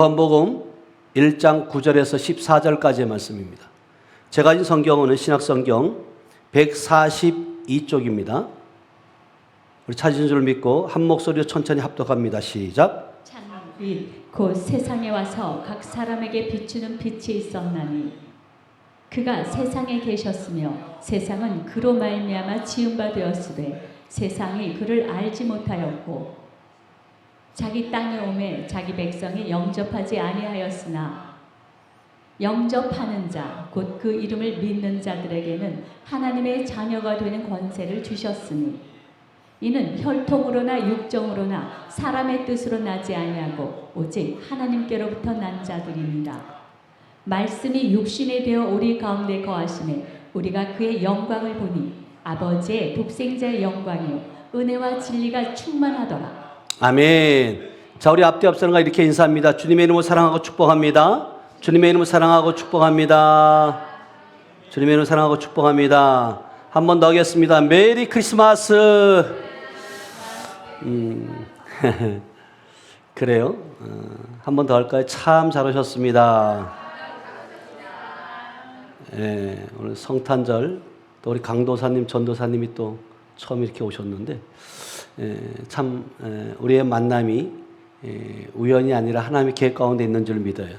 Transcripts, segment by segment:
요한복음 1장 9절에서 14절까지의 말씀입니다. 제가 가진 성경은 신약성경 142쪽입니다. 우리 찾으신 줄 믿고 한 목소리로 천천히 합독합니다. 시작. 창일 곧 세상에 와서 각 사람에게 비추는 빛이 있었나니 그가 세상에 계셨으며 세상은 그로 말미암아 지은 바 되었으되 세상이 그를 알지 못하였고 자기 땅에 오매 자기 백성이 영접하지 아니하였으나 영접하는 자 곧 그 이름을 믿는 자들에게는 하나님의 자녀가 되는 권세를 주셨으니 이는 혈통으로나 육정으로나 사람의 뜻으로 나지 아니하고 오직 하나님께로부터 난 자들입니다. 말씀이 육신이 되어 우리 가운데 거하심에 우리가 그의 영광을 보니 아버지의 독생자의 영광이요 은혜와 진리가 충만하더라. 아멘. 자, 우리 앞뒤 앞서는가 이렇게 인사합니다. 주님의 이름으로 사랑하고 축복합니다. 주님의 이름으로 사랑하고 축복합니다. 주님의 이름으로 사랑하고 축복합니다. 한 번 더 하겠습니다. 메리 크리스마스. 그래요? 한 번 더 할까요? 참 잘 오셨습니다. 예, 오늘 성탄절 또 우리 강도사님, 전도사님이 또 처음 이렇게 오셨는데 참 우리의 만남이 우연이 아니라 하나님의 계획 가운데 있는 줄 믿어요.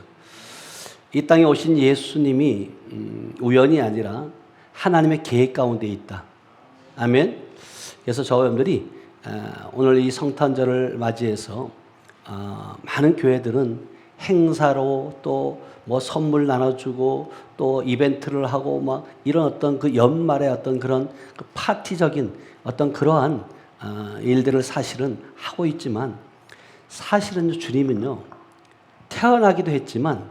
이 땅에 오신 예수님이 우연이 아니라 하나님의 계획 가운데 있다. 아멘. 그래서 저와 여러분들이 오늘 이 성탄절을 맞이해서 많은 교회들은 행사로 또 뭐 선물 나눠주고 또 이벤트를 하고 막 이런 어떤 그 연말의 어떤 그런 그 파티적인 어떤 그러한 일들을 사실은 하고 있지만 사실은 주님은요 태어나기도 했지만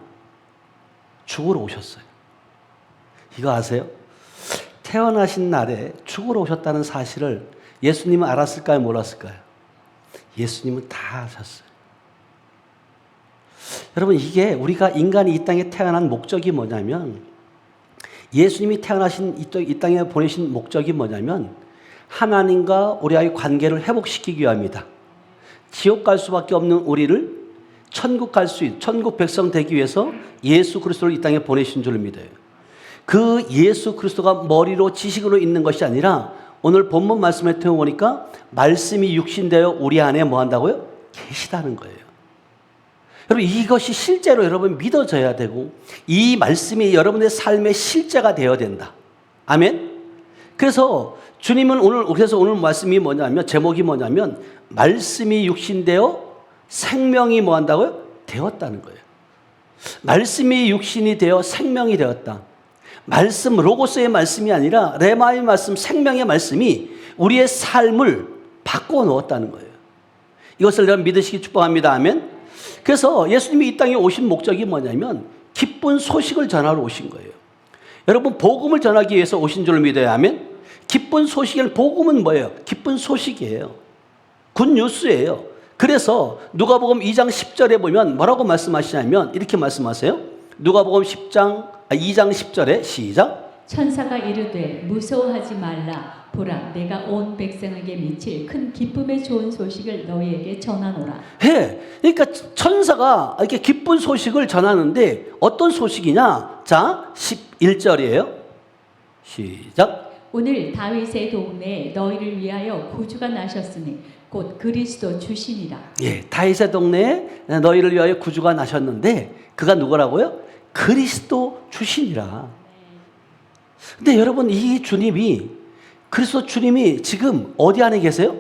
죽으러 오셨어요. 이거 아세요? 태어나신 날에 죽으러 오셨다는 사실을 예수님은 알았을까요? 몰랐을까요? 예수님은 다 아셨어요. 여러분, 이게 우리가 인간이 이 땅에 태어난 목적이 뭐냐면 예수님이 태어나신 이 땅에 보내신 목적이 뭐냐면 하나님과 우리와의 관계를 회복시키기 위함이다. 지옥 갈 수밖에 없는 우리를 천국 갈 수 있는 천국 백성 되기 위해서 예수 그리스도를 이 땅에 보내신 줄 믿어요. 그 예수 그리스도가 머리로 지식으로 있는 것이 아니라 오늘 본문 말씀에 태워보니까 말씀이 육신되어 우리 안에 뭐 한다고요? 계시다는 거예요. 여러분, 이것이 실제로 여러분 믿어져야 되고 이 말씀이 여러분의 삶의 실제가 되어야 된다. 아멘. 그래서 주님은 오늘 말씀이 뭐냐면 제목이 뭐냐면 말씀이 육신되어 생명이 뭐 한다고요? 되었다는 거예요. 말씀이 육신이 되어 생명이 되었다. 말씀, 로고스의 말씀이 아니라 레마의 말씀, 생명의 말씀이 우리의 삶을 바꿔 놓았다는 거예요. 이것을 여러분 믿으시기 축복합니다. 아멘. 그래서 예수님이 이 땅에 오신 목적이 뭐냐면 기쁜 소식을 전하러 오신 거예요. 여러분, 복음을 전하기 위해서 오신 줄 믿어요. 아멘. 기쁜 소식을, 복음은 뭐예요? 기쁜 소식이에요. 굿뉴스예요. 그래서 누가복음 2장 10절에 보면 뭐라고 말씀하시냐면 이렇게 말씀하세요. 누가복음 2장 10절에 시작. 천사가 이르되 무서워하지 말라. 보라, 내가 온 백성에게 미칠 큰 기쁨의 좋은 소식을 너희에게 전하노라. 그러니까 천사가 이렇게 기쁜 소식을 전하는데 어떤 소식이냐? 자, 11절이에요. 시작. 오늘 다윗의 동네에 너희를 위하여 구주가 나셨으니 곧 그리스도 주시니라. 예, 다윗의 동네에 너희를 위하여 구주가 나셨는데 그가 누구라고요? 그리스도 주시니라. 근데 여러분, 이 주님이 그리스도 주님이 지금 어디 안에 계세요?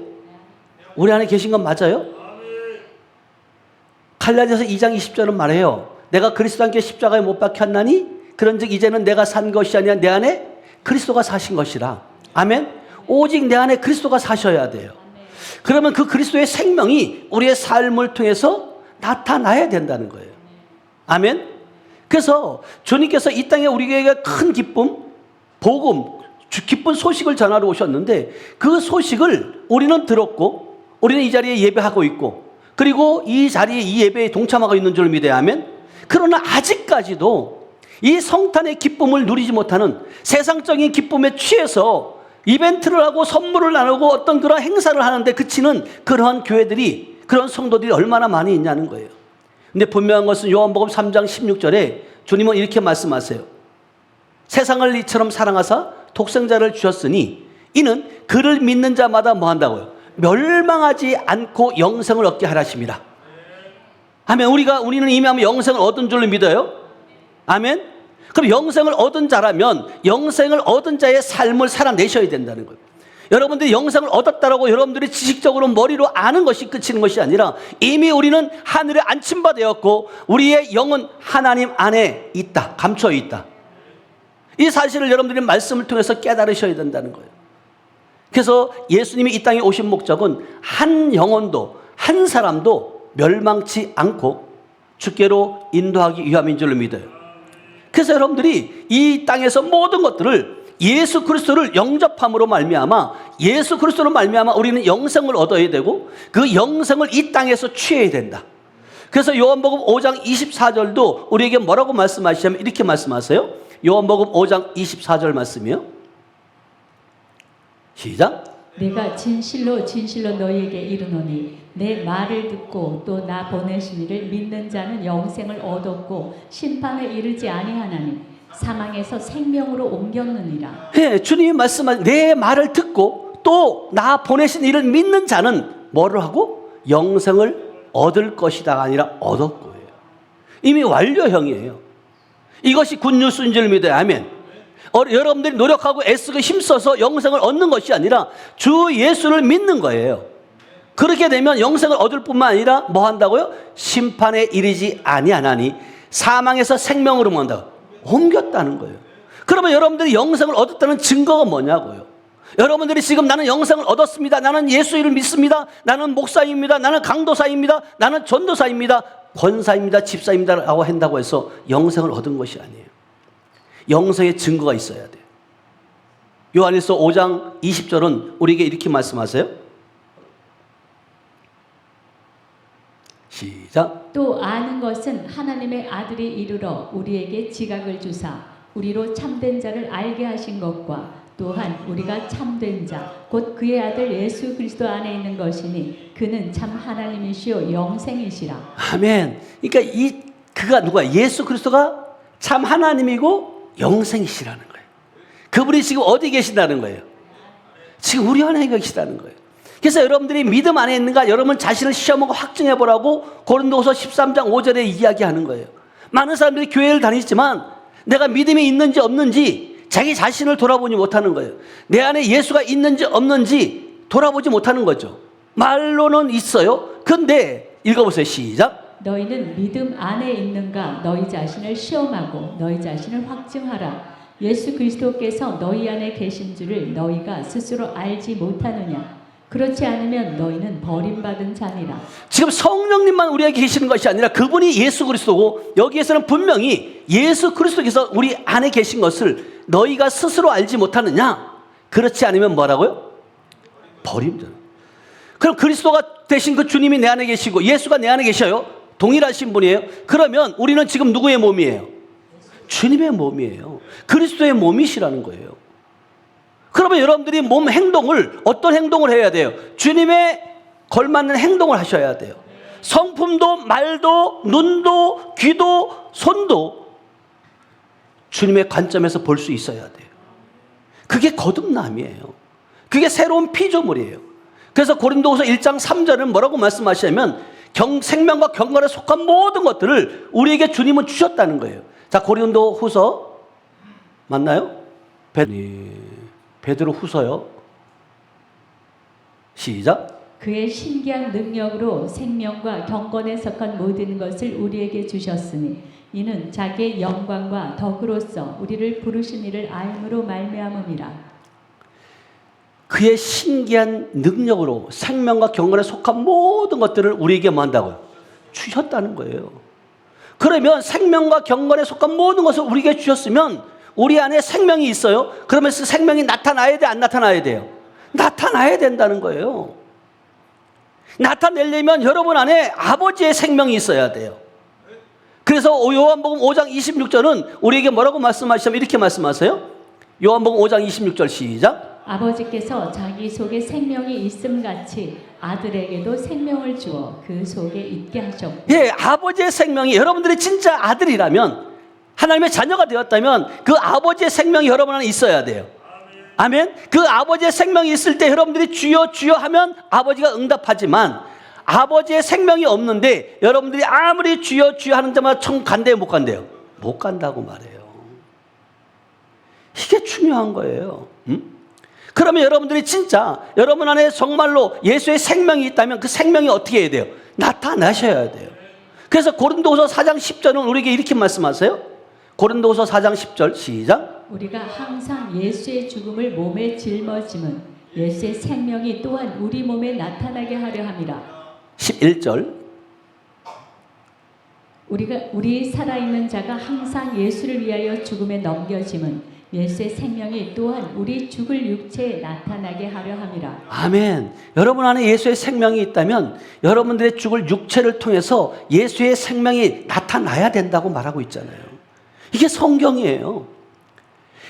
우리 안에 계신 건 맞아요? 갈라디아서 2장 20절은 말해요. 내가 그리스도와 함께 십자가에 못 박혔나니 그런즉 이제는 내가 산 것이 아니라 내 안에 그리스도가 사신 것이라. 아멘. 오직 내 안에 그리스도가 사셔야 돼요. 그러면 그 그리스도의 생명이 우리의 삶을 통해서 나타나야 된다는 거예요. 아멘. 그래서 주님께서 이 땅에 우리에게 큰 기쁨, 복음, 기쁜 소식을 전하러 오셨는데 그 소식을 우리는 들었고 우리는 이 자리에 예배하고 있고 그리고 이 자리에 이 예배에 동참하고 있는 줄 믿어야 하면, 그러나 아직까지도 이 성탄의 기쁨을 누리지 못하는 세상적인 기쁨에 취해서 이벤트를 하고 선물을 나누고 어떤 그런 행사를 하는데 그치는 그러한 교회들이, 그런 성도들이 얼마나 많이 있냐는 거예요. 근데 분명한 것은 요한복음 3장 16절에 주님은 이렇게 말씀하세요. 세상을 이처럼 사랑하사 독생자를 주셨으니 이는 그를 믿는 자마다 뭐 한다고요? 멸망하지 않고 영생을 얻게 하라십니다. 아멘. 우리는 이미 하면 영생을 얻은 줄로 믿어요. 아멘. 그럼 영생을 얻은 자라면 영생을 얻은 자의 삶을 살아내셔야 된다는 거예요. 여러분들이 영생을 얻었다라고 여러분들이 지식적으로 머리로 아는 것이 끝이는 것이 아니라 이미 우리는 하늘에 안침바 되었고 우리의 영은 하나님 안에 있다. 감춰 있다. 이 사실을 여러분들이 말씀을 통해서 깨달으셔야 된다는 거예요. 그래서 예수님이 이 땅에 오신 목적은 한 영혼도 한 사람도 멸망치 않고 주께로 인도하기 위함인 줄로 믿어요. 그래서 여러분들이 이 땅에서 모든 것들을 예수 그리스도를 영접함으로 말미암아 예수 그리스도로 말미암아 우리는 영생을 얻어야 되고 그 영생을 이 땅에서 취해야 된다. 그래서 요한복음 5장 24절도 우리에게 뭐라고 말씀하시냐면 이렇게 말씀하세요. 요한복음 5장 24절 말씀이요. 시작. 내가 진실로 진실로 너희에게 이르노니 내 말을 듣고 또 나 보내신 이를 믿는 자는 영생을 얻었고 심판에 이르지 아니하나니 사망에서 생명으로 옮겼느니라. 네, 주님이 말씀하신 내 말을 듣고 또 나 보내신 이를 믿는 자는 뭐를 하고? 영생을 얻을 것이다가 아니라 얻었고요. 이미 완료형이에요. 이것이 굿뉴스인 줄 믿어요. 아멘. 여러분들이 노력하고 애쓰고 힘써서 영생을 얻는 것이 아니라 주 예수를 믿는 거예요. 그렇게 되면 영생을 얻을 뿐만 아니라 뭐 한다고요? 심판에 이르지 아니하나니 사망에서 생명으로 뭐 한다고? 옮겼다는 거예요. 그러면 여러분들이 영생을 얻었다는 증거가 뭐냐고요? 여러분들이 지금 나는 영생을 얻었습니다. 나는 예수 이름을 믿습니다. 나는 목사입니다. 나는 강도사입니다. 나는 전도사입니다. 권사입니다. 집사입니다. 라고 한다고 해서 영생을 얻은 것이 아니에요. 영생의 증거가 있어야 돼요. 요한일서 5장 20절은 우리에게 이렇게 말씀하세요. 시작. 또 아는 것은 하나님의 아들이 이르러 우리에게 지각을 주사 우리로 참된 자를 알게 하신 것과 또한 우리가 참된 자 곧 그의 아들 예수 그리스도 안에 있는 것이니 그는 참 하나님이시요 영생이시라. 아멘. 그러니까 그가 누가? 예수 그리스도가 참 하나님이고 영생이시라는 거예요. 그분이 지금 어디 계신다는 거예요? 지금 우리 안에 계시다는 거예요. 그래서 여러분들이 믿음 안에 있는가 여러분 자신을 시험하고 확증해 보라고 고린도후서 13장 5절에 이야기하는 거예요. 많은 사람들이 교회를 다니지만 내가 믿음이 있는지 없는지 자기 자신을 돌아보지 못하는 거예요. 내 안에 예수가 있는지 없는지 돌아보지 못하는 거죠. 말로는 있어요. 근데 읽어보세요. 시작. 너희는 믿음 안에 있는가 너희 자신을 시험하고 너희 자신을 확증하라. 예수 그리스도께서 너희 안에 계신 줄을 너희가 스스로 알지 못하느냐. 그렇지 않으면 너희는 버림받은 자니라. 지금 성령님만 우리에게 계시는 것이 아니라 그분이 예수 그리스도고 여기에서는 분명히 예수 그리스도께서 우리 안에 계신 것을 너희가 스스로 알지 못하느냐. 그렇지 않으면 뭐라고요? 버림받은. 그럼 그리스도가 되신 그 주님이 내 안에 계시고 예수가 내 안에 계셔요. 동일하신 분이에요. 그러면 우리는 지금 누구의 몸이에요? 주님의 몸이에요. 그리스도의 몸이시라는 거예요. 그러면 여러분들이 몸 행동을 어떤 행동을 해야 돼요? 주님의 걸맞는 행동을 하셔야 돼요. 성품도 말도 눈도 귀도 손도 주님의 관점에서 볼 수 있어야 돼요. 그게 거듭남이에요. 그게 새로운 피조물이에요. 그래서 고린도후서 1장 3절은 뭐라고 말씀하시냐면 생명과 경건에 속한 모든 것들을 우리에게 주님은 주셨다는 거예요. 자, 고린도후서 맞나요? 베드로 후서요. 시작. 그의 신기한 능력으로 생명과 경건에 속한 모든 것을 우리에게 주셨으니 이는 자기의 영광과 덕으로서 우리를 부르신 이를 알므로 말미암음이라. 그의 신기한 능력으로 생명과 경건에 속한 모든 것들을 우리에게 뭐 한다고요? 주셨다는 거예요. 그러면 생명과 경건에 속한 모든 것을 우리에게 주셨으면 우리 안에 생명이 있어요. 그러면 그 생명이 나타나야 돼, 안 나타나야 돼요? 나타나야 된다는 거예요. 나타내려면 여러분 안에 아버지의 생명이 있어야 돼요. 그래서 요한복음 5장 26절은 우리에게 뭐라고 말씀하시냐면 이렇게 말씀하세요. 요한복음 5장 26절 시작. 아버지께서 자기 속에 생명이 있음같이 아들에게도 생명을 주어 그 속에 있게 하셨고. 예, 아버지의 생명이 여러분들이 진짜 아들이라면, 하나님의 자녀가 되었다면 그 아버지의 생명이 여러분 안에 있어야 돼요. 아멘. 그 아버지의 생명이 있을 때 여러분들이 주여 주여 하면 아버지가 응답하지만, 아버지의 생명이 없는데 여러분들이 아무리 주여 주여 하는 데마다 청 간대요, 못 간대요? 못 간다고 말해요. 이게 중요한 거예요. 그러면 여러분들이 진짜 여러분 안에 정말로 예수의 생명이 있다면 그 생명이 어떻게 해야 돼요? 나타나셔야 돼요. 그래서 고린도후서 4장 10절은 우리에게 이렇게 말씀하세요. 고린도후서 4장 10절 시작. 우리가 항상 예수의 죽음을 몸에 짊어짐은 예수의 생명이 또한 우리 몸에 나타나게 하려 함이라. 11절. 우리 살아있는 자가 항상 예수를 위하여 죽음에 넘겨짐은 예수의 생명이 또한 우리 죽을 육체에 나타나게 하려 함이라. 아멘. 여러분 안에 예수의 생명이 있다면 여러분들의 죽을 육체를 통해서 예수의 생명이 나타나야 된다고 말하고 있잖아요. 이게 성경이에요.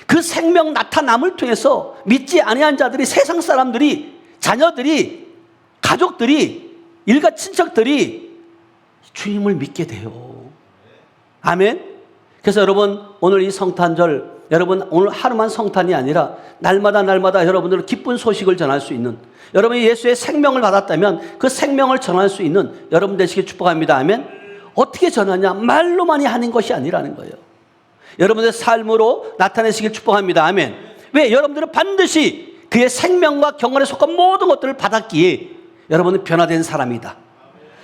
그 생명 나타남을 통해서 믿지 아니한 자들이, 세상 사람들이, 자녀들이, 가족들이, 일가 친척들이 주님을 믿게 돼요. 아멘. 그래서 여러분 오늘 이 성탄절, 여러분 오늘 하루만 성탄이 아니라 날마다 여러분들 기쁜 소식을 전할 수 있는, 여러분이 예수의 생명을 받았다면 그 생명을 전할 수 있는 여러분 되시길 축복합니다. 아멘. 어떻게 전하냐? 말로만이 하는 것이 아니라는 거예요. 여러분의 삶으로 나타내시길 축복합니다. 아멘. 왜? 여러분들은 반드시 그의 생명과 경건에 속한 모든 것들을 받았기에 여러분은 변화된 사람이다.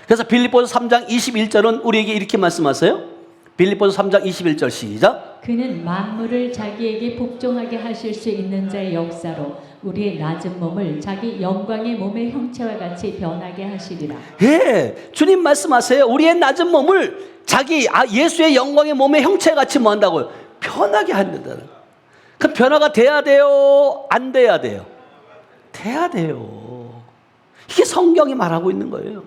그래서 빌립보서 3장 21절은 우리에게 이렇게 말씀하세요. 빌립보서 3장 21절 시작. 그는 만물을 자기에게 복종하게 하실 수 있는 자의 역사로 우리의 낮은 몸을 자기 영광의 몸의 형체와 같이 변하게 하시리라. 예, 주님 말씀하세요. 우리의 낮은 몸을 자기 예수의 영광의 몸의 형체와 같이 뭐 한다고요? 변하게 한다는. 그 변화가 돼야 돼요? 안 돼야 돼요? 돼야 돼요. 이게 성경이 말하고 있는 거예요.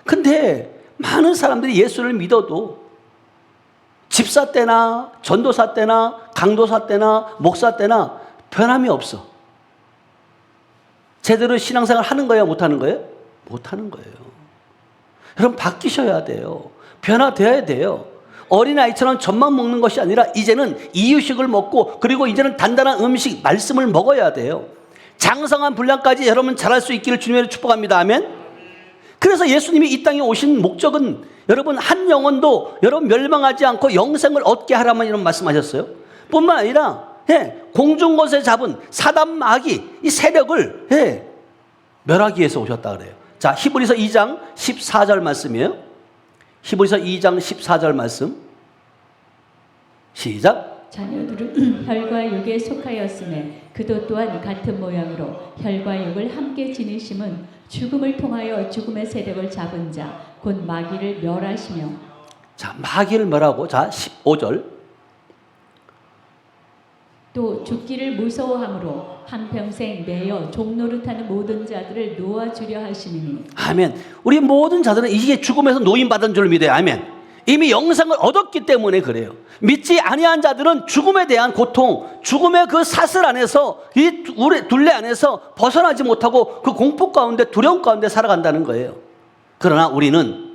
근데 많은 사람들이 예수를 믿어도 집사 때나 전도사 때나 강도사 때나 목사 때나 변함이 없어. 제대로 신앙생활 하는 거예요? 못하는 거예요? 못하는 거예요. 여러분 바뀌셔야 돼요. 변화되어야 돼요. 어린아이처럼 젖만 먹는 것이 아니라 이제는 이유식을 먹고, 그리고 이제는 단단한 음식, 말씀을 먹어야 돼요. 장성한 분량까지 여러분 잘할 수 있기를 주님으로 축복합니다. 아멘. 그래서 예수님이 이 땅에 오신 목적은 여러분 한 영혼도 여러분 멸망하지 않고 영생을 얻게 하라만 이런 말씀하셨어요. 뿐만 아니라 공중곳에 잡은 사단 마귀 이 세력을 멸하기 위해서 오셨다 그래요. 자, 히브리서 2장 14절 말씀이에요. 히브리서 2장 14절 말씀 시작. 자녀들은 혈과 육에 속하였음에 그도 또한 같은 모양으로 혈과 육을 함께 지니심은 죽음을 통하여 죽음의 세력을 잡은 자 곧 마귀를 멸하시며. 자, 마귀를 멸하고, 자 15절 또 죽기를 무서워함으로 한평생 매여 종노릇하는 모든 자들을 놓아주려 하시니. 아멘. 우리 모든 자들은 이게 죽음에서 노임받은 줄 믿어요. 아멘. 이미 영생을 얻었기 때문에 그래요. 믿지 아니한 자들은 죽음에 대한 고통, 죽음의 그 사슬 안에서, 이 둘레 안에서 벗어나지 못하고 그 공포 가운데, 두려움 가운데 살아간다는 거예요. 그러나 우리는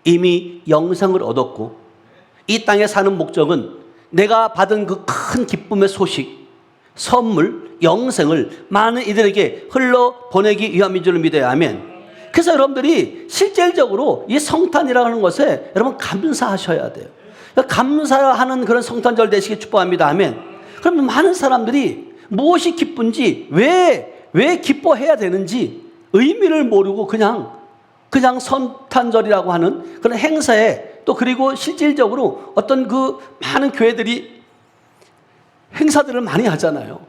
이미 영생을 얻었고 이 땅에 사는 목적은 내가 받은 그 큰 기쁨의 소식, 선물, 영생을 많은 이들에게 흘러보내기 위함인 줄 믿어요. 아멘. 그래서 여러분들이 실질적으로 이 성탄이라는 것에 여러분 감사하셔야 돼요. 감사하는 그런 성탄절 되시길 축복합니다. 아멘. 그러면 많은 사람들이 무엇이 기쁜지, 왜 기뻐해야 되는지 의미를 모르고 그냥 성탄절이라고 하는 그런 행사에, 또 그리고 실질적으로 어떤 그 많은 교회들이 행사들을 많이 하잖아요.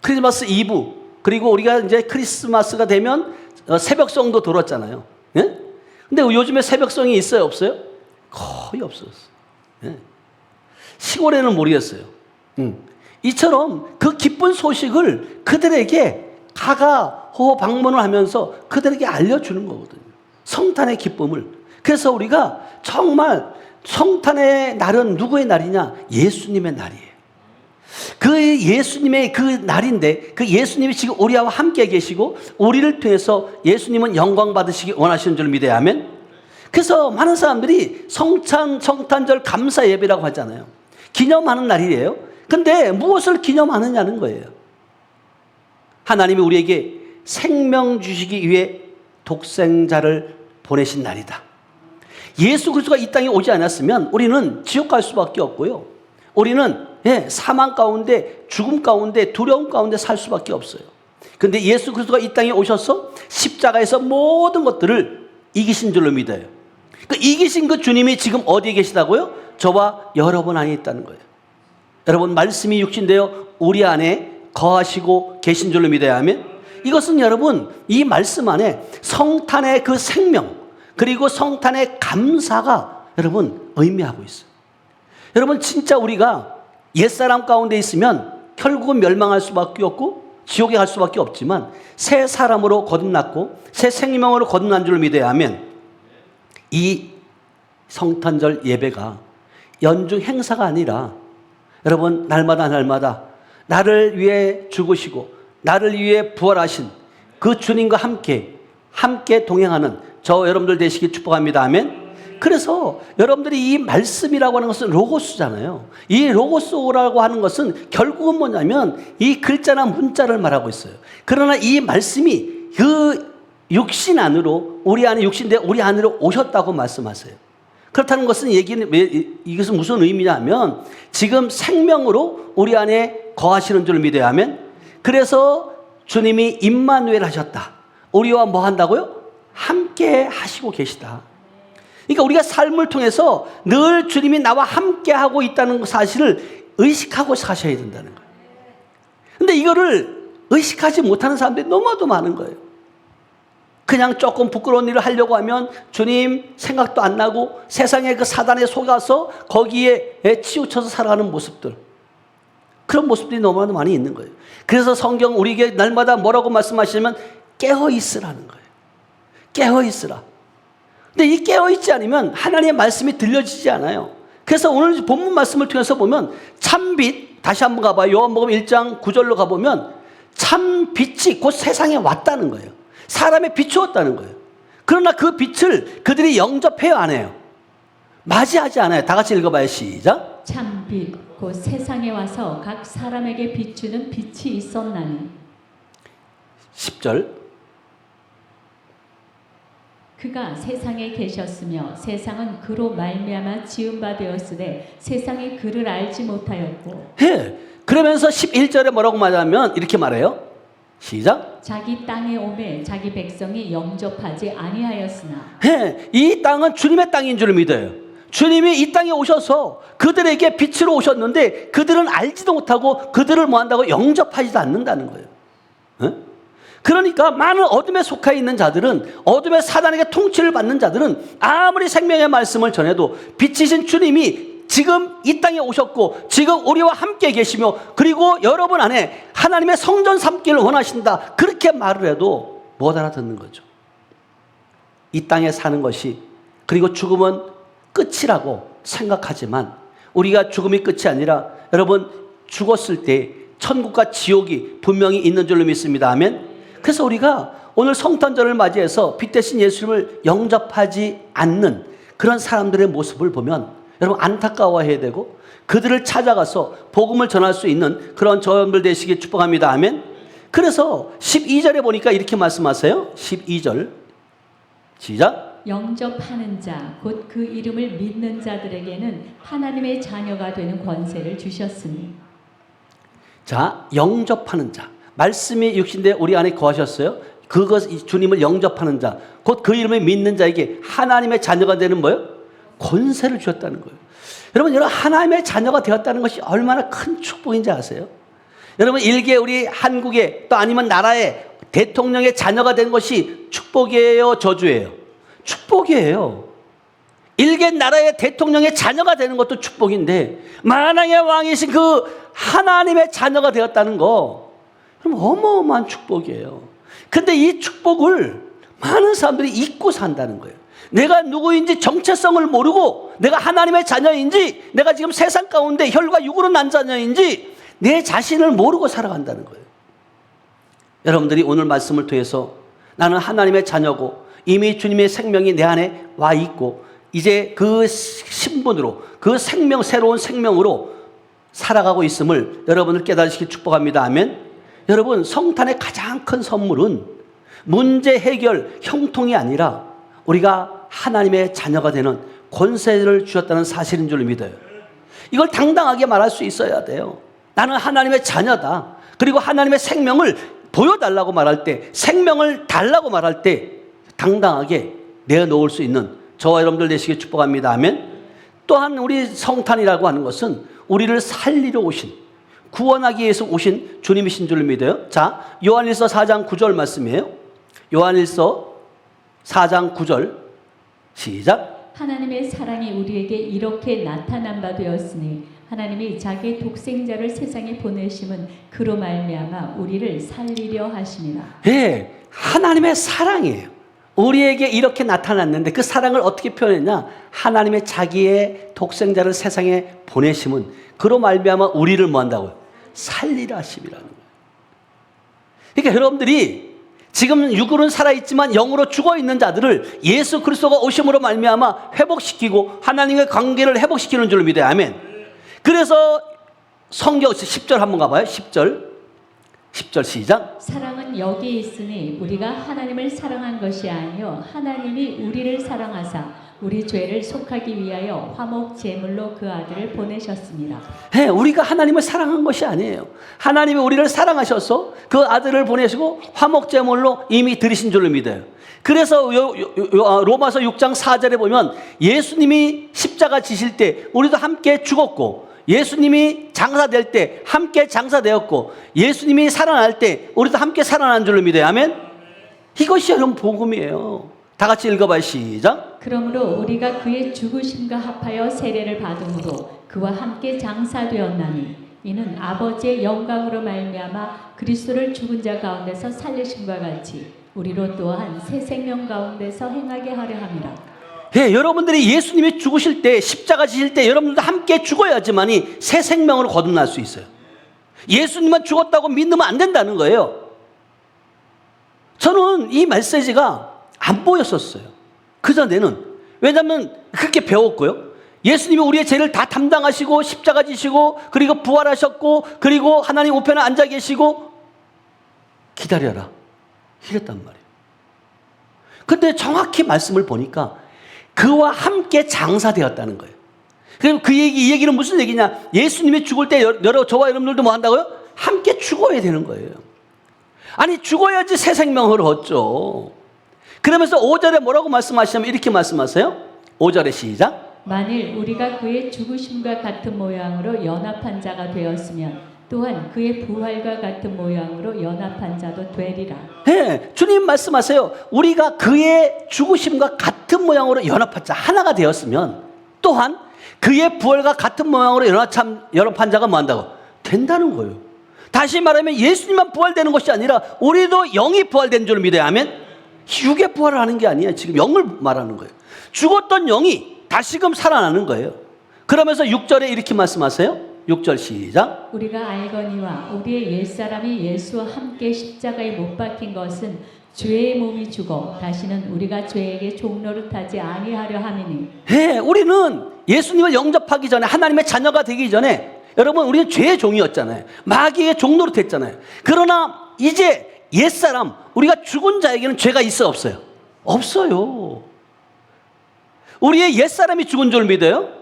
크리스마스 이브, 그리고 우리가 이제 크리스마스가 되면 새벽성도 들었잖아요. 예? 근데 요즘에 새벽성이 있어요, 없어요? 거의 없었어요. 예? 시골에는 모르겠어요. 이처럼 그 기쁜 소식을 그들에게 가가호 방문을 하면서 그들에게 알려주는 거거든요. 성탄의 기쁨을. 그래서 우리가 정말 성탄의 날은 누구의 날이냐? 예수님의 날이에요. 그 예수님의 그 날인데 그 예수님이 지금 우리와 함께 계시고 우리를 통해서 예수님은 영광 받으시기 원하시는 줄 믿어야 하면, 그래서 많은 사람들이 성탄절 감사 예배라고 하잖아요. 기념하는 날이에요. 근데 무엇을 기념하느냐는 거예요. 하나님이 우리에게 생명 주시기 위해 독생자를 보내신 날이다. 예수 그리스도가 이 땅에 오지 않았으면 우리는 지옥 갈 수밖에 없고요. 우리는 사망 가운데, 죽음 가운데, 두려움 가운데 살 수밖에 없어요. 그런데 예수 그리스도가 이 땅에 오셔서 십자가에서 모든 것들을 이기신 줄로 믿어요. 그 이기신 그 주님이 지금 어디에 계시다고요? 저와 여러분 안에 있다는 거예요. 여러분, 말씀이 육신되어 우리 안에 거하시고 계신 줄로 믿어야 하면, 이것은 여러분 이 말씀 안에 성탄의 그 생명 그리고 성탄의 감사가 여러분 의미하고 있어요. 여러분, 진짜 우리가 옛사람 가운데 있으면 결국은 멸망할 수밖에 없고 지옥에 갈 수밖에 없지만, 새 사람으로 거듭났고 새 생명으로 거듭난 줄 믿어야 하면, 이 성탄절 예배가 연중 행사가 아니라 여러분 날마다 나를 위해 죽으시고 나를 위해 부활하신 그 주님과 함께 동행하는 저 여러분들 되시길 축복합니다. 아멘. 그래서 여러분들이 이 말씀이라고 하는 것은 로고스잖아요. 이 로고스라고 하는 것은 결국은 뭐냐면 이 글자나 문자를 말하고 있어요. 그러나 이 말씀이 그 육신 안으로, 우리 안에 육신인데 우리 안으로 오셨다고 말씀하세요. 그렇다는 것은 이것은 무슨 의미냐면 지금 생명으로 우리 안에 거하시는 줄 믿어야 하면, 그래서 주님이 임마누엘 하셨다. 우리와 뭐 한다고요? 함께 하시고 계시다. 그러니까 우리가 삶을 통해서 늘 주님이 나와 함께 하고 있다는 사실을 의식하고 사셔야 된다는 거예요. 근데 이거를 의식하지 못하는 사람들이 너무나도 많은 거예요. 그냥 조금 부끄러운 일을 하려고 하면 주님 생각도 안 나고 세상의 그 사단에 속아서 거기에 치우쳐서 살아가는 모습들, 그런 모습들이 너무나도 많이 있는 거예요. 그래서 성경 우리에게 날마다 뭐라고 말씀하시냐면 깨어있으라는 거예요. 깨어있으라. 근데 이 깨어있지 않으면 하나님의 말씀이 들려지지 않아요. 그래서 오늘 본문 말씀을 통해서 보면 참빛, 다시 한번 가봐요. 요한복음 1장 9절로 가보면 참빛이 곧 세상에 왔다는 거예요. 사람에 비추었다는 거예요. 그러나 그 빛을 그들이 영접해요, 안 해요? 맞이하지 않아요. 다 같이 읽어봐요. 시작. 참빛 곧 세상에 와서 각 사람에게 비추는 빛이 있었나니 10절. 그가 세상에 계셨으며 세상은 그로 말미암아 지은 바 되었으되 세상이 그를 알지 못하였고. 그러면서 11절에 뭐라고 말하면 이렇게 말해요. 시작. 자기 땅에 오매 자기 백성이 영접하지 아니하였으나. 이 땅은 주님의 땅인 줄 믿어요. 주님이 이 땅에 오셔서 그들에게 빛으로 오셨는데 그들은 알지도 못하고 그들을 뭐 한다고 영접하지도 않는다는 거예요. 그러니까 많은 어둠에 속해 있는 자들은, 어둠의 사단에게 통치를 받는 자들은 아무리 생명의 말씀을 전해도 빛이신 주님이 지금 이 땅에 오셨고 지금 우리와 함께 계시며 그리고 여러분 안에 하나님의 성전 삼기를 원하신다, 그렇게 말을 해도 못 알아듣는 거죠. 이 땅에 사는 것이, 그리고 죽음은 끝이라고 생각하지만 우리가 죽음이 끝이 아니라 여러분 죽었을 때 천국과 지옥이 분명히 있는 줄로 믿습니다. 아멘. 그래서 우리가 오늘 성탄절을 맞이해서 빛 대신 예수님을 영접하지 않는 그런 사람들의 모습을 보면 여러분 안타까워해야 되고, 그들을 찾아가서 복음을 전할 수 있는 그런 저여러분들 되시길 축복합니다. 아멘. 그래서 12절에 보니까 이렇게 말씀하세요. 12절 시작. 영접하는 자 곧 그 이름을 믿는 자들에게는 하나님의 자녀가 되는 권세를 주셨으니. 자, 영접하는 자, 말씀이 육신되 우리 안에 거하셨어요. 그것 주님을 영접하는 자, 곧 그 이름을 믿는 자에게 하나님의 자녀가 되는 뭐예요? 권세를 주셨다는 거예요. 여러분 하나님의 자녀가 되었다는 것이 얼마나 큰 축복인지 아세요? 여러분 일개 우리 한국의 또 아니면 나라의 대통령의 자녀가 된 것이 축복이에요, 저주예요? 축복이에요. 일개 나라의 대통령의 자녀가 되는 것도 축복인데 만왕의 왕이신 그 하나님의 자녀가 되었다는 거, 그럼 어마어마한 축복이에요. 근데 이 축복을 많은 사람들이 잊고 산다는 거예요. 내가 누구인지 정체성을 모르고 내가 하나님의 자녀인지, 내가 지금 세상 가운데 혈과 육으로 난 자녀인지, 내 자신을 모르고 살아간다는 거예요. 여러분들이 오늘 말씀을 통해서 나는 하나님의 자녀고 이미 주님의 생명이 내 안에 와 있고 이제 그 신분으로 그 생명, 새로운 생명으로 살아가고 있음을 여러분을 깨달으시길 축복합니다. 아멘. 여러분, 성탄의 가장 큰 선물은 문제 해결, 형통이 아니라 우리가 하나님의 자녀가 되는 권세를 주셨다는 사실인 줄 믿어요. 이걸 당당하게 말할 수 있어야 돼요. 나는 하나님의 자녀다. 그리고 하나님의 생명을 보여달라고 말할 때, 생명을 달라고 말할 때 당당하게 내어놓을 수 있는 저와 여러분들 되시길 축복합니다. 아멘. 또한 우리 성탄이라고 하는 것은 우리를 살리러 오신, 구원하기 위해서 오신 주님이신 줄 믿어요. 자, 요한일서 4장 9절 말씀이에요. 요한일서 4장 9절 시작. 하나님의 사랑이 우리에게 이렇게 나타난 바 되었으니 하나님이 자기 독생자를 세상에 보내심은 그로 말미암아 우리를 살리려 하심이라. 예, 하나님의 사랑이에요. 우리에게 이렇게 나타났는데 그 사랑을 어떻게 표현했냐? 하나님의 자기의 독생자를 세상에 보내심은 그로 말미암아 우리를 뭐 한다고요? 살리려 하심이라는 거예요. 그러니까 여러분들이 지금 육으로는 살아있지만 영으로 죽어있는 자들을 예수 그리스도가 오심으로 말미암아 회복시키고 하나님의 관계를 회복시키는 줄 믿어요. 아멘. 그래서 성경 10절 한번 가봐요. 10절 시작. 사랑은 여기 있으니 우리가 하나님을 사랑한 것이 아니요 하나님이 우리를 사랑하사 우리 죄를 속하기 위하여 화목 제물로 그 아들을 보내셨습니다. 네, 우리가 하나님을 사랑한 것이 아니에요. 하나님이 우리를 사랑하셔서 그 아들을 보내시고 화목 제물로 이미 드리신 줄로 믿어요. 그래서 로마서 6장 4절에 보면 예수님이 십자가 지실 때 우리도 함께 죽었고 예수님이 장사될 때 함께 장사되었고 예수님이 살아날 때 우리도 함께 살아난 줄로 믿어요. 아멘. 이것이 여러분 복음이에요. 다 같이 읽어봐요. 시작. 그러므로 우리가 그의 죽으심과 합하여 세례를 받음으로 그와 함께 장사되었나니 이는 아버지의 영광으로 말미암아 그리스도를 죽은 자 가운데서 살리심과 같이 우리로 또한 새 생명 가운데서 행하게 하려 함이라. 예, 여러분들이 예수님이 죽으실 때 십자가 지실 때 여러분들도 함께 죽어야지만이 새 생명으로 거듭날 수 있어요. 예수님만 죽었다고 믿으면 안 된다는 거예요. 저는 이 메시지가 안 보였었어요. 그전에는. 왜냐하면 그렇게 배웠고요. 예수님이 우리의 죄를 다 담당하시고 십자가 지시고 그리고 부활하셨고 그리고 하나님 우편에 앉아 계시고 기다려라 이랬단 말이에요. 근데 정확히 말씀을 보니까 그와 함께 장사되었다는 거예요. 그럼 이 얘기는 무슨 얘기냐? 예수님이 죽을 때 저와 여러분들도 뭐 한다고요? 함께 죽어야 되는 거예요. 아니 죽어야지 새 생명을 얻죠. 그러면서 5절에 뭐라고 말씀하시냐면 이렇게 말씀하세요. 5절에 시작. 만일 우리가 그의 죽으심과 같은 모양으로 연합한 자가 되었으면 또한 그의 부활과 같은 모양으로 연합한 자도 되리라. 네, 주님 말씀하세요. 우리가 그의 죽으심과 같은 모양으로 연합한 자 하나가 되었으면 또한 그의 부활과 같은 모양으로 연합한 자가 뭐 한다고? 된다는 거예요. 다시 말하면 예수님만 부활되는 것이 아니라 우리도 영이 부활된 줄 믿어요. 아멘. 육의 부활을 하는 게 아니에요. 지금 영을 말하는 거예요. 죽었던 영이 다시금 살아나는 거예요. 그러면서 6절에 이렇게 말씀하세요. 6절 시작. 우리가 알거니와 우리의 옛사람이 예수와 함께 십자가에 못 박힌 것은 죄의 몸이 죽어 다시는 우리가 죄에게 종노릇하지 아니하려 함이니. 네, 우리는 예수님을 영접하기 전에 하나님의 자녀가 되기 전에 여러분 우리는 죄의 종이었잖아요. 마귀의 종노릇했잖아요. 그러나 이제 옛사람 우리가 죽은 자에게는 죄가 있어 없어요? 없어요. 우리의 옛사람이 죽은 줄 믿어요?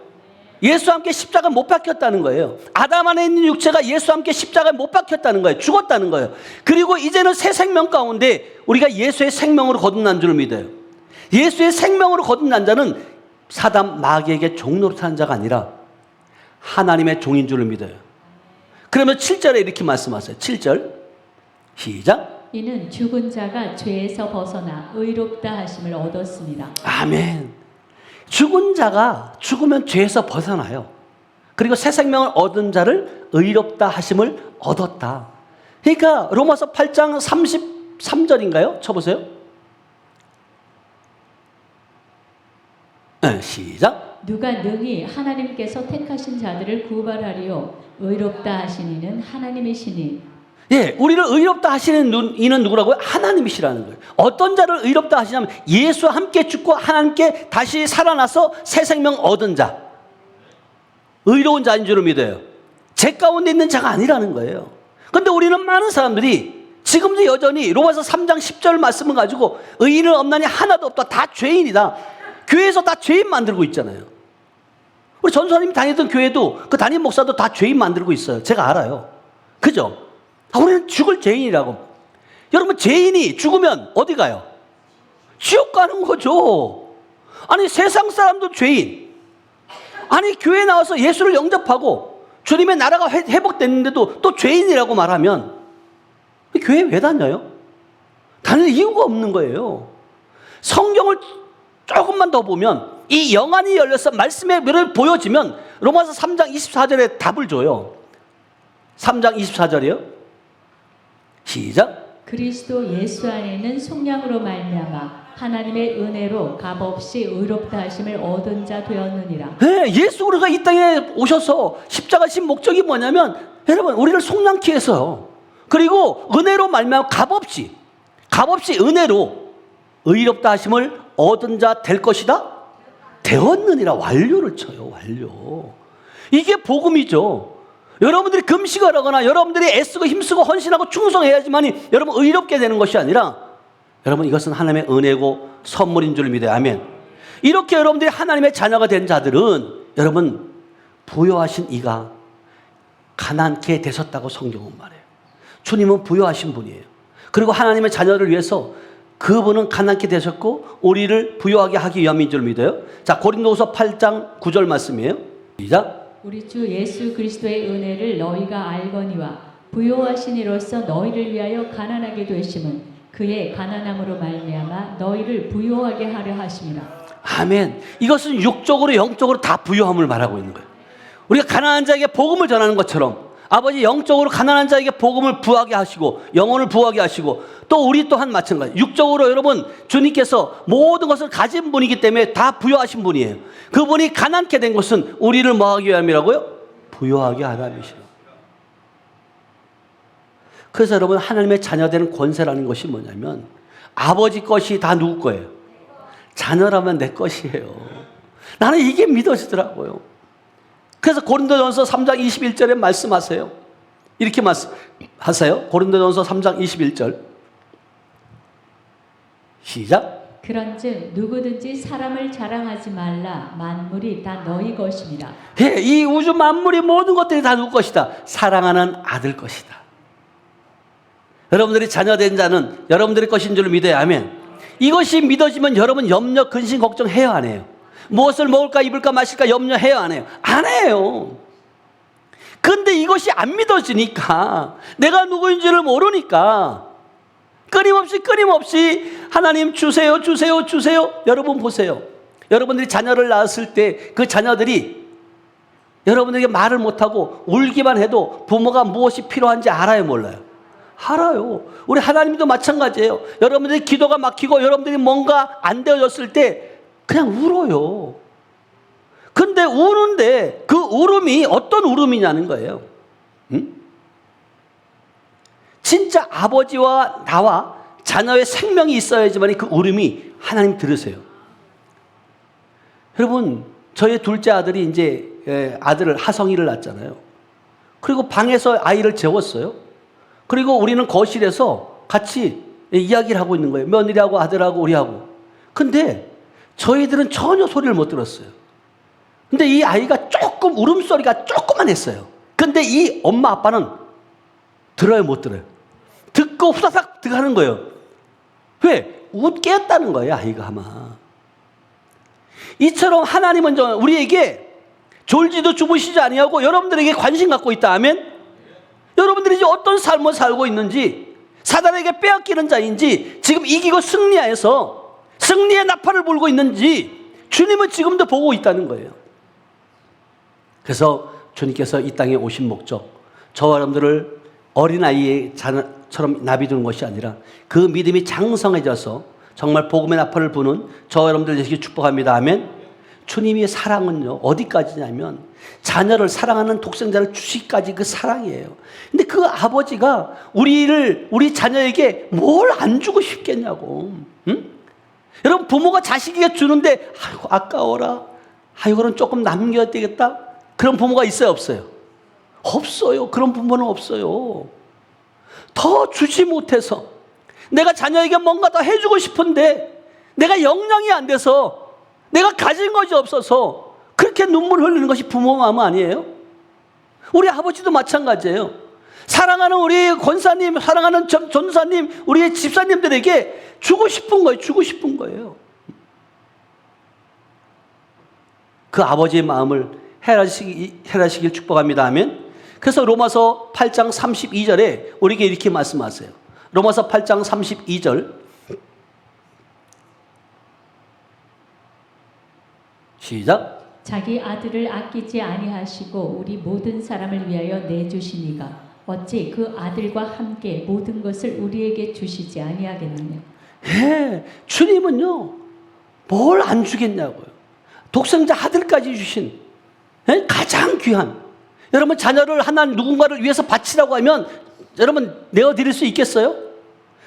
예수와 함께 십자가 못 박혔다는 거예요. 아담 안에 있는 육체가 예수와 함께 십자가에 못 박혔다는 거예요. 죽었다는 거예요. 그리고 이제는 새 생명 가운데 우리가 예수의 생명으로 거듭난 줄 믿어요. 예수의 생명으로 거듭난 자는 사단 마귀에게 종노릇하는 자가 아니라 하나님의 종인 줄 믿어요. 그러면 7절에 이렇게 말씀하세요. 7절 시작. 이는 죽은 자가 죄에서 벗어나 의롭다 하심을 얻었습니다. 아멘. 죽은 자가 죽으면 죄에서 벗어나요. 그리고 새 생명을 얻은 자를 의롭다 하심을 얻었다. 그러니까 로마서 8장 33절인가요? 쳐보세요. 네, 시작. 누가 능히 하나님께서 택하신 자들을 구발하리요 의롭다 하신 이는 하나님이시니. 예, 우리를 의롭다 하시는 이는 누구라고요? 하나님이시라는 거예요. 어떤 자를 의롭다 하시냐면 예수와 함께 죽고 하나님께 다시 살아나서 새 생명 얻은 자, 의로운 자인 줄을 믿어요. 제 가운데 있는 자가 아니라는 거예요. 그런데 우리는 많은 사람들이 지금도 여전히 로마서 3장 10절 말씀을 가지고 의인은 없나니 하나도 없다, 다 죄인이다, 교회에서 다 죄인 만들고 있잖아요. 우리 전도사님이 다니던 교회도 그 담임 목사도 다 죄인 만들고 있어요. 제가 알아요. 그죠? 우리는 죽을 죄인이라고. 여러분, 죄인이 죽으면 어디 가요? 지옥 가는 거죠. 아니, 세상 사람도 죄인. 아니, 교회에 나와서 예수를 영접하고 주님의 나라가 회복됐는데도 또 죄인이라고 말하면 교회에 왜 다녀요? 다닐 이유가 없는 거예요. 성경을 조금만 더 보면 이 영안이 열려서 말씀의 면을 보여지면 로마서 3장 24절에 답을 줘요. 3장 24절이요. 시작. 그리스도 예수 안에는 속량으로 말미암아 하나님의 은혜로 값없이 의롭다 하심을 얻은 자 되었느니라. 네, 예수 우리가 이 땅에 오셔서 십자가 신 목적이 뭐냐면 여러분 우리를 속량케 해서요. 그리고 은혜로 말미암아 값없이 은혜로 의롭다 하심을 얻은 자 될 것이다. 되었느니라. 완료를 쳐요. 완료. 이게 복음이죠. 여러분들이 금식을 하거나 여러분들이 애쓰고 힘쓰고 헌신하고 충성해야지만이 여러분 의롭게 되는 것이 아니라 여러분 이것은 하나님의 은혜고 선물인 줄 믿어요. 아멘. 이렇게 여러분들이 하나님의 자녀가 된 자들은 여러분 부요하신 이가 가난케 되셨다고 성경은 말해요. 주님은 부요하신 분이에요. 그리고 하나님의 자녀를 위해서 그분은 가난케 되셨고 우리를 부요하게 하기 위함인 줄 믿어요. 자, 고린도후서 8장 9절 말씀이에요. 시작. 우리 주 예수 그리스도의 은혜를 너희가 알거니와 부요하신 이로써 너희를 위하여 가난하게 되심은 그의 가난함으로 말미암아 너희를 부요하게 하려 하심이라. 아멘. 이것은 육적으로 영적으로 다 부요함을 말하고 있는 거예요. 우리가 가난한 자에게 복음을 전하는 것처럼 아버지 영적으로 가난한 자에게 복음을 부하게 하시고 영혼을 부하게 하시고 또 우리 또한 마찬가지. 육적으로 여러분 주님께서 모든 것을 가진 분이기 때문에 다 부요하신 분이에요. 그분이 가난케 된 것은 우리를 뭐하기 위함이라고요? 부요하게 하라미시라. 그래서 여러분 하나님의 자녀되는 권세라는 것이 뭐냐면 아버지 것이 다 누구 거예요? 자녀라면 내 것이에요. 나는 이게 믿어지더라고요. 그래서 고린도전서 3장 21절에 말씀하세요. 이렇게 말씀하세요. 고린도전서 3장 21절 시작. 그런즉 누구든지 사람을 자랑하지 말라. 만물이 다 너희 것입니다. 예, 이 우주 만물이 모든 것들이 다 누구 것이다? 사랑하는 아들 것이다. 여러분들이 자녀된 자는 여러분들의 것인 줄 믿어야 하면 이것이 믿어지면 여러분 염려 근심 걱정해요 안 해요? 무엇을 먹을까 입을까 마실까 염려해요 안 해요? 안 해요. 근데 이것이 안 믿어지니까 내가 누구인지를 모르니까 끊임없이 하나님 주세요. 여러분 보세요. 여러분들이 자녀를 낳았을 때 그 자녀들이 여러분에게 말을 못하고 울기만 해도 부모가 무엇이 필요한지 알아요 몰라요? 알아요. 우리 하나님도 마찬가지예요. 여러분들이 기도가 막히고 여러분들이 뭔가 안 되어졌을 때 그냥 울어요. 근데 우는데 그 울음이 어떤 울음이냐는 거예요. 응? 진짜 아버지와 나와 자녀의 생명이 있어야지만 그 울음이 하나님 들으세요. 여러분 저희 둘째 아들이 이제 아들을 하성이를 낳았잖아요. 그리고 방에서 아이를 재웠어요. 그리고 우리는 거실에서 같이 이야기를 하고 있는 거예요. 며느리하고 아들하고 우리하고. 근데 저희들은 전혀 소리를 못 들었어요. 근데 이 아이가 조금 울음소리가 조금만 했어요. 근데 이 엄마 아빠는 들어요 못 들어요? 듣고 후다닥 들어가는 거예요. 왜? 웃게 했다는 거예요 아이가 아마. 이처럼 하나님은 우리에게 졸지도 주무시지 아니하고 여러분들에게 관심 갖고 있다. 아멘? 여러분들이 이제 어떤 삶을 살고 있는지 사단에게 빼앗기는 자인지 지금 이기고 승리하여서 승리의 나팔을 불고 있는지 주님은 지금도 보고 있다는 거예요. 그래서 주님께서 이 땅에 오신 목적 저와 여러분들을 어린아이의 자녀처럼 나비두는 것이 아니라 그 믿음이 장성해져서 정말 복음의 나팔을 부는 저와 여러분들 되시길 축복합니다. 아멘. 주님의 사랑은요, 어디까지냐면 자녀를 사랑하는 독생자를 주시기까지 그 사랑이에요. 근데 그 아버지가 우리 자녀에게 뭘 안 주고 싶겠냐고. 응? 여러분, 부모가 자식에게 주는데 아이고 아까워라, 아이고 그럼 조금 남겨야 되겠다, 그런 부모가 있어요 없어요? 없어요. 그런 부모는 없어요. 더 주지 못해서 내가 자녀에게 뭔가 더 해주고 싶은데 내가 역량이 안 돼서, 내가 가진 것이 없어서 그렇게 눈물 흘리는 것이 부모 마음 아니에요? 우리 아버지도 마찬가지예요. 사랑하는 우리 권사님, 사랑하는 전사님, 우리 집사님들에게 주고 싶은 거예요. 주고 싶은 거예요. 그 아버지의 마음을 헤아리시길 축복합니다. 아멘. 그래서 로마서 8장 32절에 우리에게 이렇게 말씀하세요. 로마서 8장 32절 시작. 자기 아들을 아끼지 아니하시고 우리 모든 사람을 위하여 내주시니가 어찌 그 아들과 함께 모든 것을 우리에게 주시지 아니하겠느냐. 예, 주님은요 뭘 안 주겠냐고요. 독생자 아들까지 주신, 예? 가장 귀한, 여러분 자녀를 누군가를 위해서 바치라고 하면 여러분 내어드릴 수 있겠어요?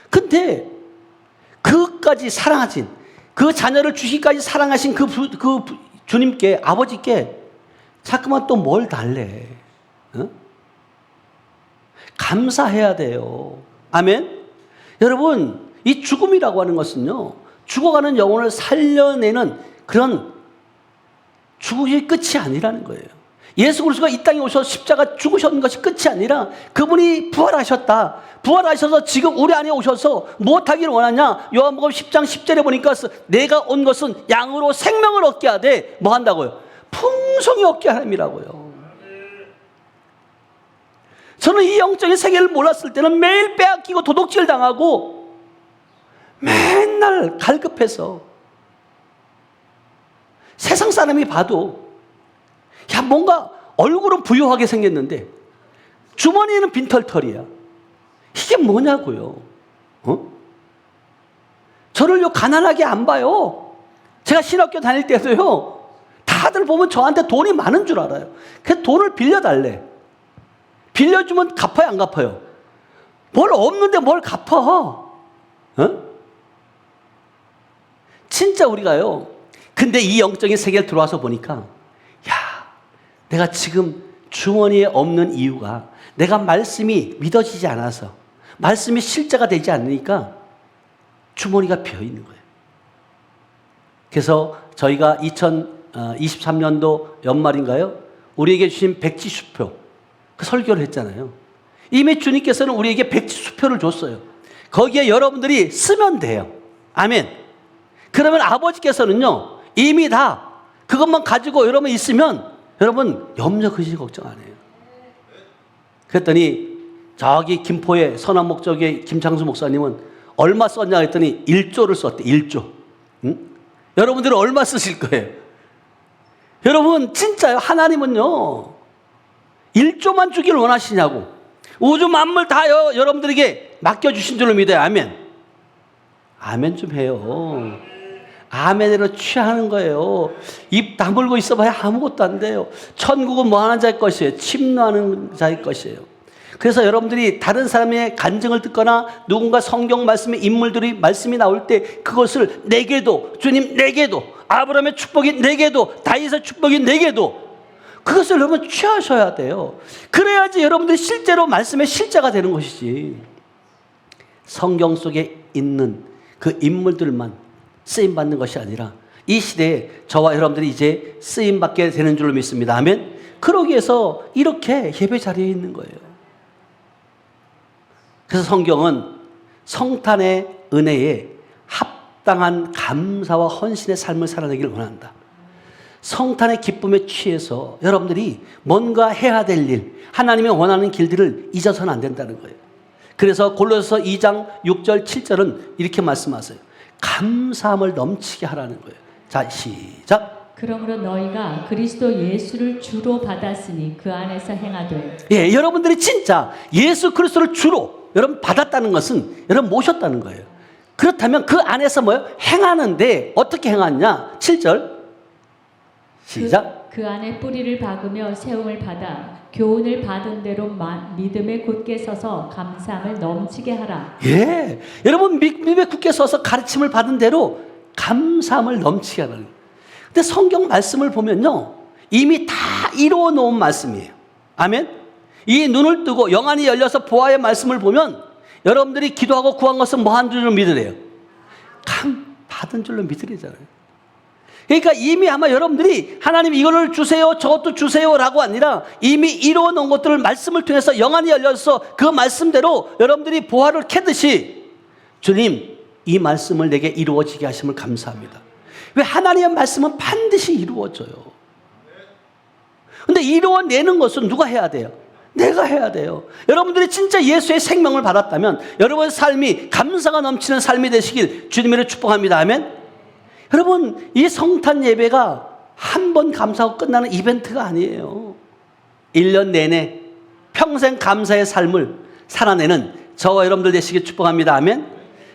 근데 그까지 사랑하신, 그 자녀를 주시기까지 사랑하신 그 주님께, 아버지께 자꾸만 또 뭘 달래. 어? 감사해야 돼요. 아멘. 여러분, 이 죽음이라고 하는 것은요, 죽어가는 영혼을 살려내는 그런 죽음이 끝이 아니라는 거예요. 예수 그리스도가 이 땅에 오셔서 십자가 죽으셨는 것이 끝이 아니라 그분이 부활하셨다. 부활하셔서 지금 우리 안에 오셔서 무엇하기를 원하냐? 요한복음 10장 10절에 보니까 내가 온 것은 양으로 생명을 얻게 하되 뭐 한다고요? 풍성히 얻게 하람이라고요. 저는 이 영적인 세계를 몰랐을 때는 매일 빼앗기고 도둑질 당하고 맨날 갈급해서 세상 사람이 봐도 야 뭔가 얼굴은 부유하게 생겼는데 주머니에는 빈털털이야. 이게 뭐냐고요. 저를요 가난하게 안 봐요. 제가 신학교 다닐 때도요 다들 보면 저한테 돈이 많은 줄 알아요. 그래서 돈을 빌려달래. 빌려주면 갚아요 안 갚아요? 뭘 없는데 뭘 갚아. 진짜 우리가요, 근데 이 영적인 세계에 들어와서 보니까 야, 내가 지금 주머니에 없는 이유가 내가 말씀이 믿어지지 않아서, 말씀이 실제가 되지 않으니까 주머니가 비어있는 거예요. 그래서 저희가 2023년도 연말인가요? 우리에게 주신 백지수표, 그 설교를 했잖아요. 이미 주님께서는 우리에게 백지수표를 줬어요. 거기에 여러분들이 쓰면 돼요. 아멘. 그러면 아버지께서는요 이미 다 그것만 가지고 여러분 있으면 여러분 염려 근심 걱정 안 해요. 그랬더니 저기 김포의 선한목적의 김창수 목사님은 얼마 썼냐 했더니 1조를 썼대. 1조. 응? 여러분들은 얼마 쓰실 거예요? 여러분 진짜요, 하나님은요 1조만 주기를 원하시냐고. 우주 만물 다 여러분들에게 맡겨주신 줄로 믿어요. 아멘. 아멘 좀 해요. 아멘으로 취하는 거예요. 입 다물고 있어봐야 아무것도 안 돼요. 천국은 뭐 하는 자의 것이에요? 침노하는 자의 것이에요. 그래서 여러분들이 다른 사람의 간증을 듣거나 누군가 성경 말씀의 인물들이 말씀이 나올 때 그것을 내게도, 주님 내게도, 아브라함의 축복이 내게도, 다윗의 축복이 내게도, 그것을 여러분 취하셔야 돼요. 그래야지 여러분들이 실제로 말씀의 실제가 되는 것이지. 성경 속에 있는 그 인물들만 쓰임받는 것이 아니라 이 시대에 저와 여러분들이 이제 쓰임받게 되는 줄로 믿습니다. 아멘. 그러기 위해서 이렇게 예배 자리에 있는 거예요. 그래서 성경은 성탄의 은혜에 합당한 감사와 헌신의 삶을 살아내기를 원한다. 성탄의 기쁨에 취해서 여러분들이 뭔가 해야 될 일, 하나님이 원하는 길들을 잊어서는 안 된다는 거예요. 그래서 골로새서 2장 6절 7절은 이렇게 말씀하세요. 감사함을 넘치게 하라는 거예요. 자, 시작. 그러므로 너희가 그리스도 예수를 주로 받았으니 그 안에서 행하되. 예, 여러분들이 진짜 예수 그리스도를 주로 여러분 받았다는 것은 여러분 모셨다는 거예요. 그렇다면 그 안에서 뭐예요? 행하는데 어떻게 행하느냐? 7절. 시작. 그 안에 뿌리를 박으며 세움을 받아 교훈을 받은 대로 믿음에 굳게 서서 감사함을 넘치게 하라. 예, 여러분 믿음에 굳게 서서 가르침을 받은 대로 감사함을 넘치게 하라는. 근데 성경 말씀을 보면요, 이미 다 이루어 놓은 말씀이에요. 아멘. 이 눈을 뜨고 영안이 열려서 보아의 말씀을 보면 여러분들이 기도하고 구한 것은 뭐 한 줄로 믿으래요? 받은 줄로 믿으래잖아요. 그러니까 이미 아마 여러분들이 하나님 이거를 주세요, 저것도 주세요라고 아니라 이미 이루어 놓은 것들을 말씀을 통해서 영안이 열려서 그 말씀대로 여러분들이 보화를 캐듯이 주님, 이 말씀을 내게 이루어지게 하심을 감사합니다. 왜? 하나님의 말씀은 반드시 이루어져요. 근데 이루어내는 것은 누가 해야 돼요? 내가 해야 돼요. 여러분들이 진짜 예수의 생명을 받았다면 여러분의 삶이 감사가 넘치는 삶이 되시길 주님으로 축복합니다. 아멘. 여러분, 이 성탄 예배가 한 번 감사하고 끝나는 이벤트가 아니에요. 1년 내내 평생 감사의 삶을 살아내는 저와 여러분들 되시길 축복합니다. 아멘.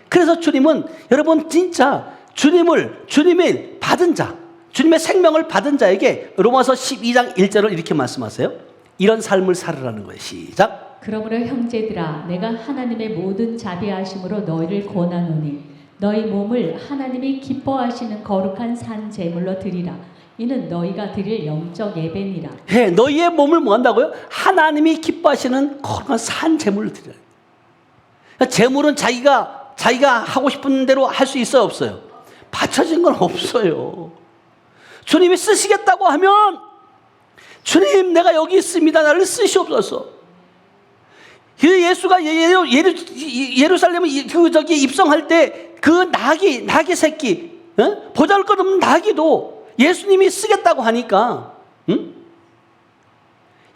그래서 주님은 여러분 진짜 주님의 받은 자, 주님의 생명을 받은 자에게 로마서 12장 1절을 이렇게 말씀하세요. 이런 삶을 살으라는 거예요. 시작. 그러므로 형제들아, 내가 하나님의 모든 자비하심으로 너희를 권하노니 너희 몸을 하나님이 기뻐하시는 거룩한 산 제물로 드리라. 이는 너희가 드릴 영적 예배니라. 예, 너희의 몸을 뭐 한다고요? 하나님이 기뻐하시는 거룩한 산 제물로 드리라. 그러니까 제물은 자기가 하고 싶은 대로 할 수 있어요, 없어요? 받쳐진 건 없어요. 주님이 쓰시겠다고 하면 주님, 내가 여기 있습니다. 나를 쓰시옵소서. 예수가 예루살렘에 입성할 때 그 나귀 새끼, 보잘것없는 나귀도 예수님이 쓰겠다고 하니까,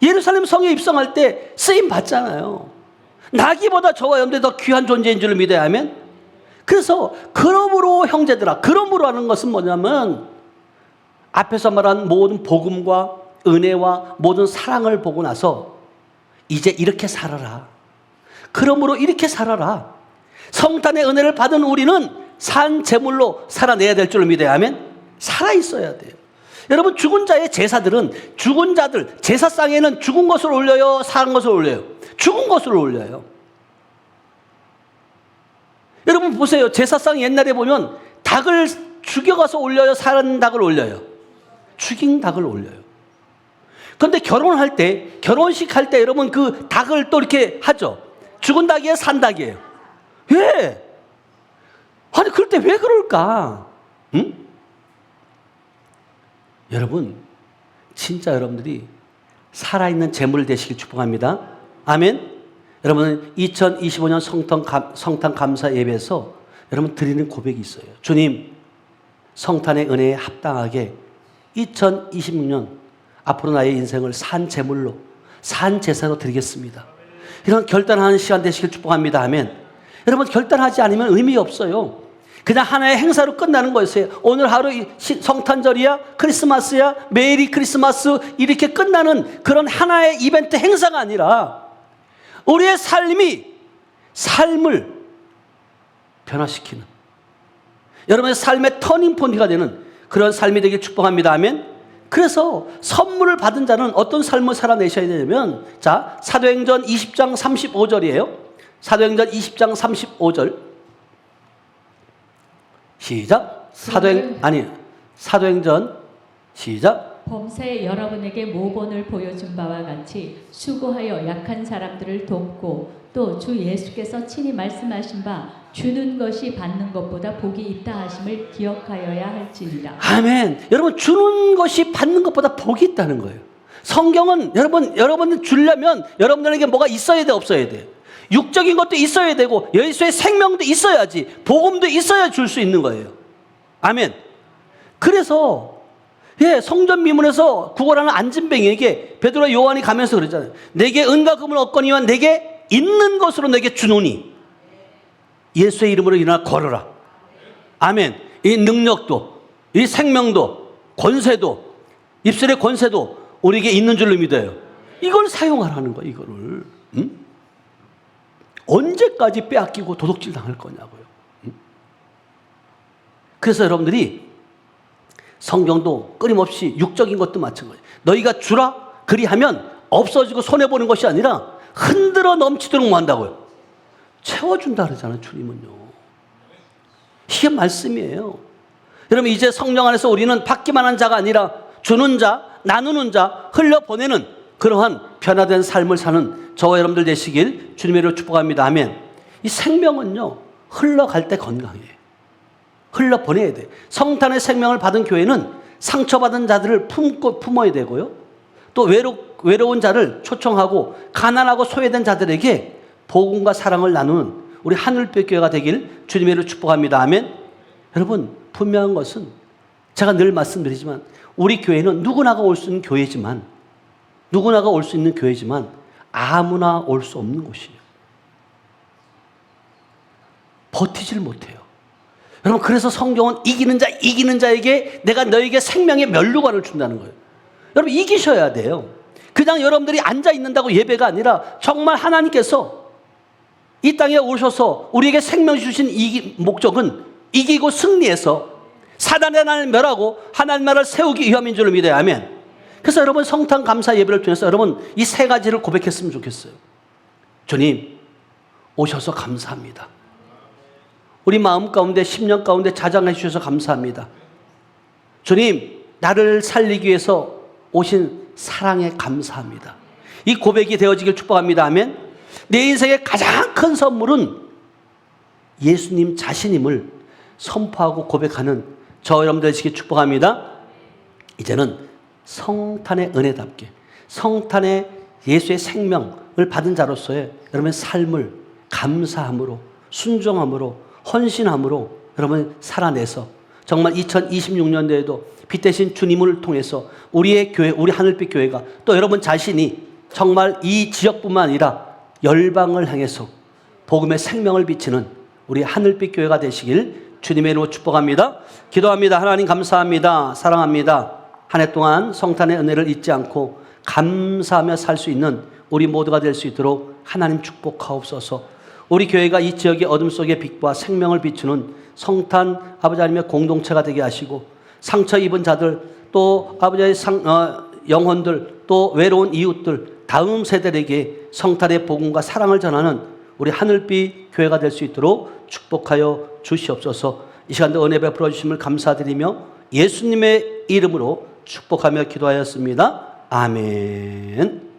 예루살렘 성에 입성할 때 쓰임 받잖아요. 나귀보다 저와 여러분들이 더 귀한 존재인 줄 믿어야 하면. 그래서 그러므로 형제들아, 그러므로 하는 것은 뭐냐면 앞에서 말한 모든 복음과 은혜와 모든 사랑을 보고 나서 이제 이렇게 살아라. 그러므로 이렇게 살아라. 성탄의 은혜를 받은 우리는 산 제물로 살아내야 될 줄 믿어야 하면 살아있어야 돼요. 여러분, 죽은 자의 제사들은 죽은 자들 제사상에는 죽은 것을 올려요, 살은 것을 올려요? 죽은 것을 올려요. 여러분 보세요. 제사상 옛날에 보면 닭을 죽여가서 올려요, 살은 닭을 올려요? 죽인 닭을 올려요. 그런데 결혼할 때, 결혼식 할 때 여러분 그 닭을 또 이렇게 하죠. 죽은 닭이에요, 산 닭이에요? 왜? 아니 그럴 때 왜 그럴까? 응? 여러분, 진짜 여러분들이 살아있는 제물 되시길 축복합니다. 아멘. 여러분, 2025년 성탄 감사 예배에서 여러분 드리는 고백이 있어요. 주님, 성탄의 은혜에 합당하게 2026년 앞으로 나의 인생을 산 제물로, 산 제사로 드리겠습니다. 이런 결단하는 시간 되시길 축복합니다. 아멘. 여러분, 결단하지 않으면 의미 없어요. 그냥 하나의 행사로 끝나는 거였어요. 오늘 하루 성탄절이야, 크리스마스야, 메리 크리스마스 이렇게 끝나는 그런 하나의 이벤트 행사가 아니라 우리의 삶을 변화시키는, 여러분의 삶의 터닝 포인트가 되는 그런 삶이 되길 축복합니다. 아멘. 그래서 선물을 받은 자는 어떤 삶을 살아내셔야 되냐면, 자, 사도행전 20장 35절이에요. 사도행전 20장 35절. 시작. 사도행전 시작. 범사에 여러분에게 모본을 보여준 바와 같이 수고하여 약한 사람들을 돕고 또 주 예수께서 친히 말씀하신 바 주는 것이 받는 것보다 복이 있다 하심을 기억하여야 할지니라. 아멘. 여러분, 주는 것이 받는 것보다 복이 있다는 거예요. 성경은 여러분 주려면 여러분들에게 뭐가 있어야 돼, 없어야 돼? 육적인 것도 있어야 되고 예수의 생명도 있어야지, 복음도 있어야 줄 수 있는 거예요. 아멘. 그래서 성전 미문에서 구걸하는 안진뱅이에게 베드로와 요한이 가면서 그러잖아요. 내게 은과 금을 얻거니와 내게 있는 것으로 내게 주노니 예수의 이름으로 일어나 걸어라. 아멘. 이 능력도, 이 생명도, 권세도, 입술의 권세도 우리에게 있는 줄로 믿어요. 이걸 사용하라는 거예요. 이거를. 언제까지 빼앗기고 도둑질 당할 거냐고요. 그래서 여러분들이 성경도 끊임없이 육적인 것도 마찬가지예요. 너희가 주라 그리하면 없어지고 손해보는 것이 아니라 흔들어 넘치도록 뭐 한다고요? 채워준다 그러잖아요, 주님은요. 이게 말씀이에요. 여러분, 이제 성령 안에서 우리는 받기만 한 자가 아니라 주는 자, 나누는 자, 흘려보내는 그러한 변화된 삶을 사는 저와 여러분들 되시길 주님의 이름으로 축복합니다. 아멘. 이 생명은요, 흘러갈 때 건강해요. 흘러보내야 돼. 성탄의 생명을 받은 교회는 상처받은 자들을 품어야 되고요. 또 외로운 자를 초청하고 가난하고 소외된 자들에게 복음과 사랑을 나누는 우리 하늘빛 교회가 되길 주님의 이름으로 축복합니다. 아멘. 여러분, 분명한 것은 제가 늘 말씀드리지만 우리 교회는 누구나가 올 수 있는 교회지만 아무나 올 수 없는 곳이에요. 버티질 못해요. 여러분, 그래서 성경은 이기는 자에게 내가 너에게 생명의 면류관을 준다는 거예요. 여러분, 이기셔야 돼요. 그냥 여러분들이 앉아 있는다고 예배가 아니라 정말 하나님께서 이 땅에 오셔서 우리에게 생명 주신 목적은 이기고 승리해서 사단의 나라를 멸하고 하나님 나라를 세우기 위함인 줄로 믿어요. 아멘. 그래서 여러분, 성탄 감사 예배를 통해서 여러분 이 세 가지를 고백했으면 좋겠어요. 주님, 오셔서 감사합니다. 우리 마음 가운데 10년 가운데 자장해 주셔서 감사합니다. 주님, 나를 살리기 위해서 오신 사랑에 감사합니다. 이 고백이 되어지길 축복합니다. 아멘. 내 인생의 가장 큰 선물은 예수님 자신임을 선포하고 고백하는 저 여러분들 되시길 축복합니다. 이제는 성탄의 은혜답게 성탄의 예수의 생명을 받은 자로서의 여러분의 삶을 감사함으로 순종함으로 헌신함으로 여러분 살아내서 정말 2026년도에도 빛 대신 주님을 통해서 우리의 교회, 우리 하늘빛 교회가 또 여러분 자신이 정말 이 지역뿐만 아니라 열방을 향해서 복음의 생명을 비치는 우리 하늘빛 교회가 되시길 주님의 이름으로 축복합니다. 기도합니다. 하나님 감사합니다. 사랑합니다. 한 해 동안 성탄의 은혜를 잊지 않고 감사하며 살 수 있는 우리 모두가 될 수 있도록 하나님 축복하옵소서. 우리 교회가 이 지역의 어둠 속의 빛과 생명을 비추는 성탄 아버지 하나님의 공동체가 되게 하시고 상처 입은 자들 또 아버지의 영혼들 또 외로운 이웃들 다음 세대에게 성탄의 복음과 사랑을 전하는 우리 하늘빛 교회가 될 수 있도록 축복하여 주시옵소서. 이 시간도 은혜 베풀어 주심을 감사드리며 예수님의 이름으로 축복하며 기도하였습니다. 아멘.